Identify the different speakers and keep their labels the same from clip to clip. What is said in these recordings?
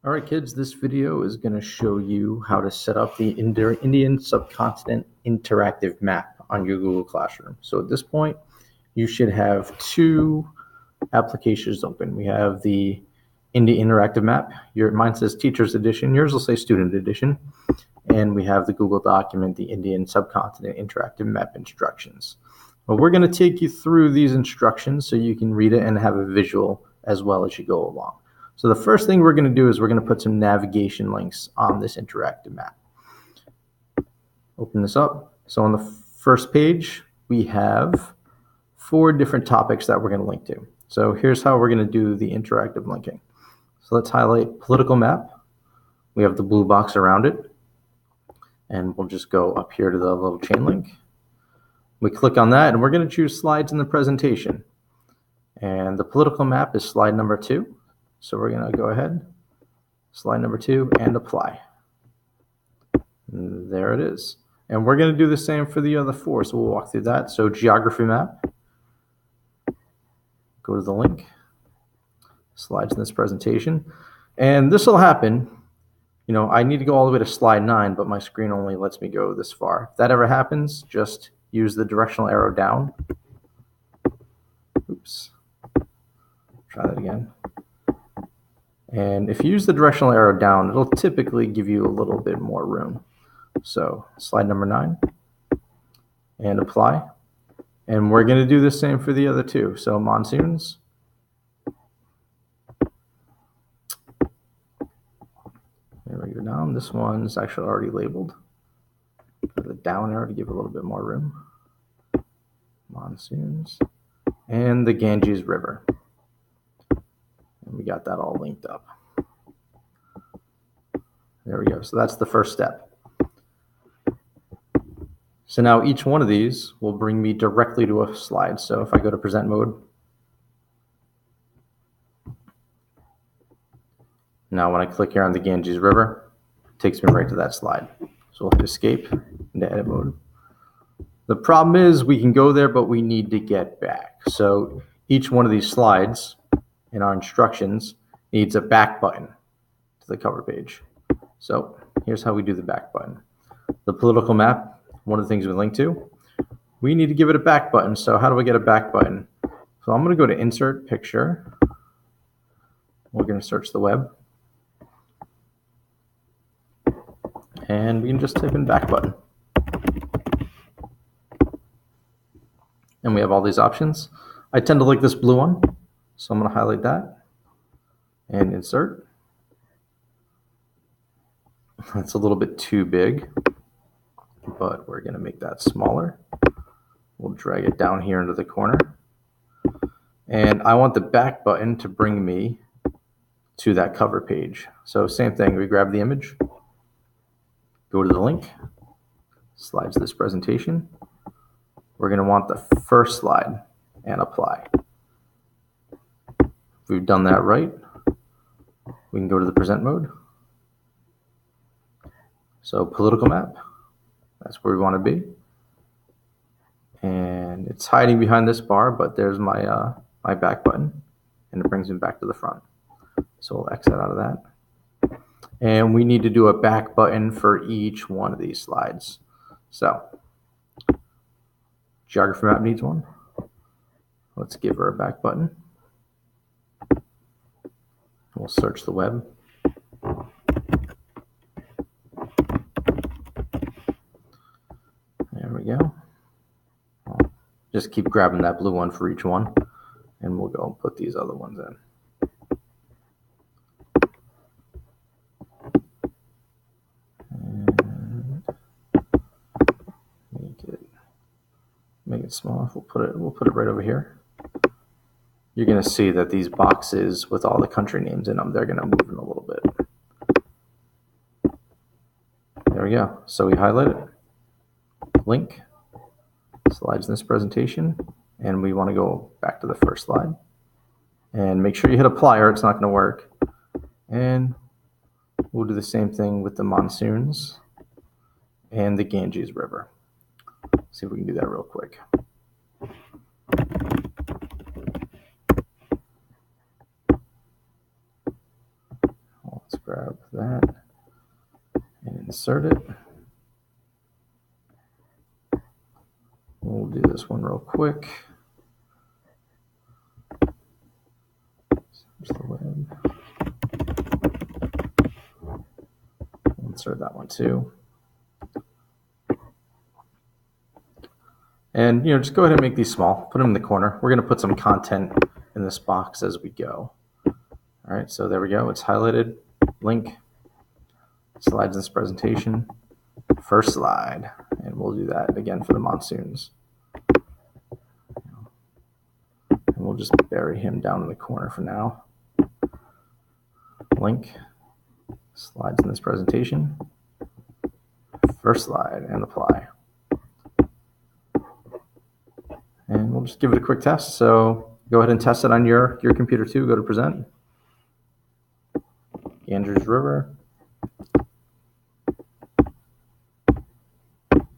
Speaker 1: All right, kids, this video is going to show you how to set up the Indian subcontinent interactive map on your Google Classroom. So at this point, you should have two applications open. We have the India interactive map. Mine says Teacher's Edition. Yours will say Student Edition. And we have the Google document, the Indian subcontinent interactive map instructions. Well, we're going to take you through these instructions so you can read it and have a visual as well as you go along. So the first thing we're going to do is we're going to put some navigation links on this interactive map. Open this up. So on the first page, we have 4 different topics that we're going to link to. So here's how we're going to do the interactive linking. So let's highlight political map. We have the blue box around it. And we'll just go up here to the little chain link. We click on that, and we're going to choose slides in the presentation. And the political map is slide number 2. So we're going to go ahead, slide number 2, and apply. And there it is. And we're going to do the same for the other 4. So we'll walk through that. So geography map, go to the link, slides in this presentation. And this will happen. You know, I need to go all the way to slide 9, but my screen only lets me go this far. If that ever happens, just use the directional arrow down. Oops. Try that again. And if you use the directional arrow down, it'll typically give you a little bit more room. So slide number 9 and apply. And we're going to do the same for the other 2. So monsoons. There we go down. This one's actually already labeled. Put the down arrow to give a little bit more room. Monsoons. And the Ganges River. And we got that all linked up. There we go. So that's the first step. So now each one of these will bring me directly to a slide. So if I go to present mode, now when I click here on the Ganges River, it takes me right to that slide. So we'll hit escape into edit mode. The problem is we can go there, but we need to get back. So each one of these slides in our instructions needs a back button to the cover page. So here's how we do the back button. The political map, one of the things we link to, we need to give it a back button. So how do I get a back button? So I'm going to go to insert picture. We're going to search the web. And we can just type in back button. And we have all these options. I tend to like this blue one. So I'm going to highlight that and insert. That's a little bit too big, but we're going to make that smaller. We'll drag it down here into the corner. And I want the back button to bring me to that cover page. So same thing, we grab the image, go to the link, slides this presentation. We're going to want the first slide and apply. If we've done that right, we can go to the present mode. So political map, that's where we want to be. And it's hiding behind this bar, but there's my, my back button, and it brings me back to the front. So we'll exit out of that. And we need to do a back button for each one of these slides. So geography map needs one. Let's give her a back button. We'll search the web. There we go. I'll just keep grabbing that blue one for each one, and we'll go and put these other ones in. And make it small. We'll put it right over here. You're going to see that these boxes with all the country names in them, they're going to move in a little bit. There we go. So we highlight it, link, slides in this presentation, and we want to go back to the first slide. And make sure you hit apply or it's not going to work. And we'll do the same thing with the monsoons and the Ganges River. See if we can do that real quick. grab that and insert it. We'll do this one real quick. There's the web. Insert that one too. And just go ahead and make these small. Put them in the corner. We're going to put some content in this box as we go. All right, so there we go. It's highlighted. Link. Slides in this presentation. First slide. And we'll do that again for the monsoons. And we'll just bury him down in the corner for now. Link. Slides in this presentation. First slide and apply. And we'll just give it a quick test. So go ahead and test it on your computer too. Go to present. Ganges River.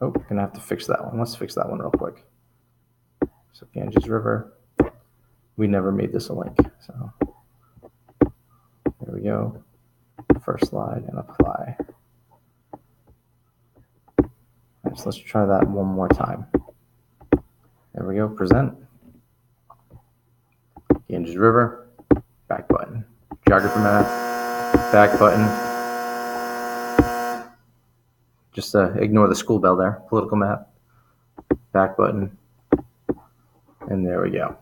Speaker 1: Oh, gonna have to fix that one. Let's fix that one real quick. So Ganges River. We never made this a link. So there we go. First slide and apply. Right, so let's try that one more time. There we go, present. Ganges River, back button. Geography map, back button. Just ignore the school bell there. Political map, back button. And there we go.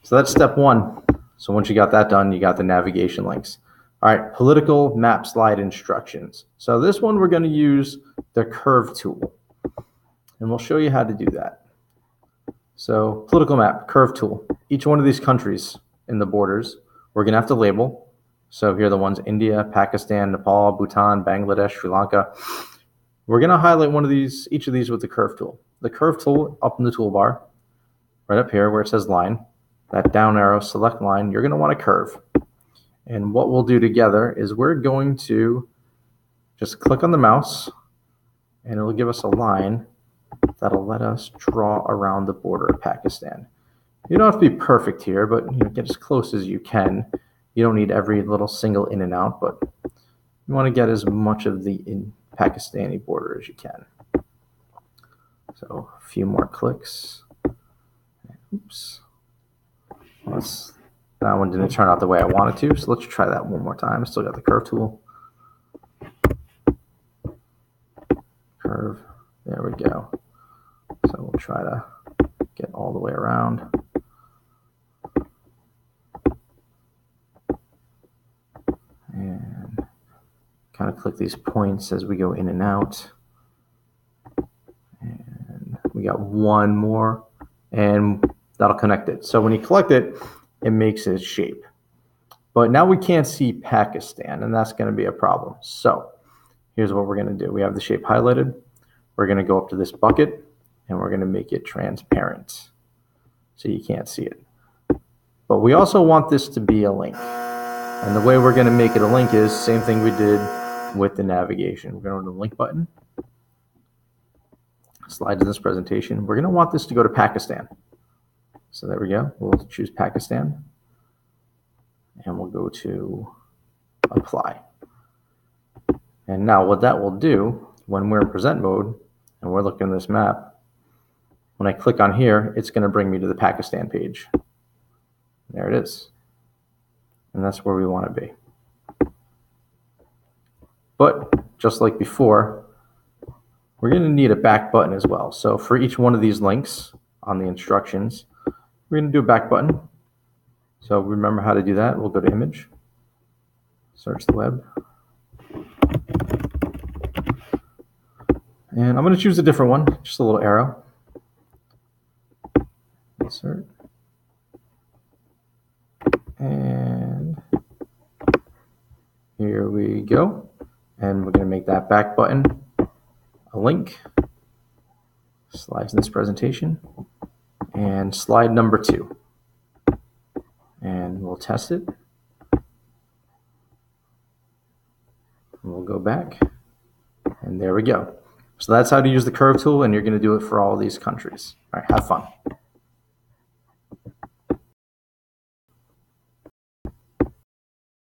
Speaker 1: So that's step one. So once you got that done, you got the navigation links. All right, political map slide instructions. So this one we're going to use the curve tool. And we'll show you how to do that. So political map, curve tool. Each one of these countries in the borders, we're going to have to label. So here are the ones: India, Pakistan, Nepal, Bhutan, Bangladesh, Sri Lanka. We're going to highlight each of these with the curve tool. The curve tool up in the toolbar, right up here where it says line, that down arrow, select line, you're going to want a curve. And what we'll do together is we're going to just click on the mouse and it'll give us a line that'll let us draw around the border of Pakistan. You don't have to be perfect here, but get as close as you can. You don't need every little single in and out, but you want to get as much of the Pakistani border as you can. So a few more clicks. Oops. That one didn't turn out the way I wanted to, so let's try that one more time. I still got the curve tool. Curve. There we go. So we'll try to get all the way around. And kind of click these points as we go in and out. And we got one more, and that'll connect it. So when you collect it, it makes its shape. But now we can't see Pakistan, and that's going to be a problem. So here's what we're going to do. We have the shape highlighted. We're going to go up to this bucket, and we're going to make it transparent so you can't see it. But we also want this to be a link. And the way we're going to make it a link is same thing we did with the navigation. We're going to go to the link button. Slides in this presentation. We're going to want this to go to Pakistan. So there we go. We'll choose Pakistan. And we'll go to apply. And now what that will do, when we're in present mode and we're looking at this map, when I click on here, it's going to bring me to the Pakistan page. There it is. And that's where we want to be. But just like before, we're going to need a back button as well. So for each one of these links on the instructions, we're going to do a back button. So remember how to do that. We'll go to image, search the web. And I'm going to choose a different one, just a little arrow. Insert. And here we go. And we're going to make that back button a link. Slides in this presentation. And slide number 2. And we'll test it. And we'll go back. And there we go. So that's how to use the curve tool, and you're going to do it for all these countries. All right, have fun.